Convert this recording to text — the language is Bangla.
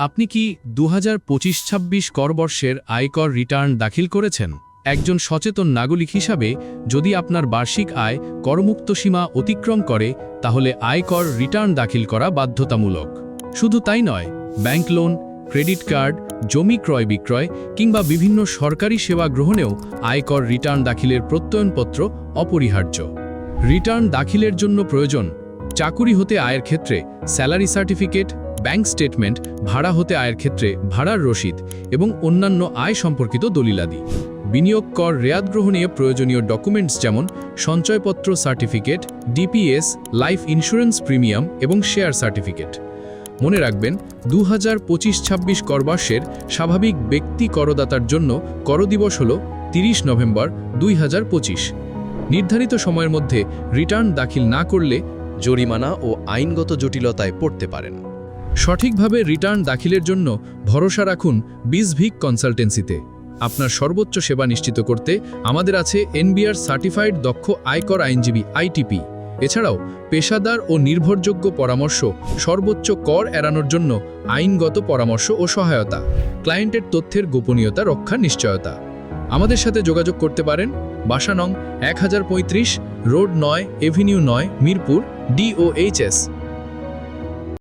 আপনি কি 2025-26 করবর্ষের আয়কর রিটার্ন দাখিল করেছেন? একজন সচেতন নাগরিক হিসাবে যদি আপনার বার্ষিক আয় করমুক্ত সীমা অতিক্রম করে তাহলে আয়কর রিটার্ন দাখিল করা বাধ্যতামূলক। শুধু তাই নয়, ব্যাংক লোন, ক্রেডিট কার্ড, জমি ক্রয় বিক্রয় কিংবা বিভিন্ন সরকারি সেবা গ্রহণেও আয়কর রিটার্ন দাখিলের প্রত্যয়নপত্র অপরিহার্য। রিটার্ন দাখিলের জন্য প্রয়োজন চাকুরি হতে আয়ের ক্ষেত্রে স্যালারি সার্টিফিকেট, ব্যাংক স্টেটমেন্ট, ভাড়া হতে আয়ের ক্ষেত্রে ভাড়ার রসিদ এবং অন্যান্য আয় সম্পর্কিত দলিলাদি। বিনিয়োগ কর রেয়াত গ্রহণে প্রয়োজনীয় ডকুমেন্টস যেমন সঞ্চয়পত্র certificate, DPS, life insurance premium এবং শেয়ার সার্টিফিকেট। মনে রাখবেন, 2025-26 করবর্ষের স্বাভাবিক ব্যক্তি করদাতার জন্য কর দিবস হল 30 নভেম্বর 2025। নির্ধারিত সময়ের মধ্যে রিটার্ন দাখিল না করলে জরিমানা ও আইনগত জটিলতায় পড়তে পারেন। সঠিকভাবে রিটার্ন দাখিলের জন্য ভরসা রাখুন বিজভিক কনসালটেন্সিতে। আপনার সর্বোচ্চ সেবা নিশ্চিত করতে আমাদের আছে এনবিআর সার্টিফাইড দক্ষ আয়কর আইনজীবী আইটিপি। এছাড়াও পেশাদার ও নির্ভরযোগ্য পরামর্শ, সর্বোচ্চ কর এড়ানোর জন্য আইনগত পরামর্শ ও সহায়তা, ক্লায়েন্টের তথ্যের গোপনীয়তা রক্ষার নিশ্চয়তা। আমাদের সাথে যোগাযোগ করতে পারেন বাসা নং 1035, রোড 9, এভিনিউ 9, মিরপুর, DOHS।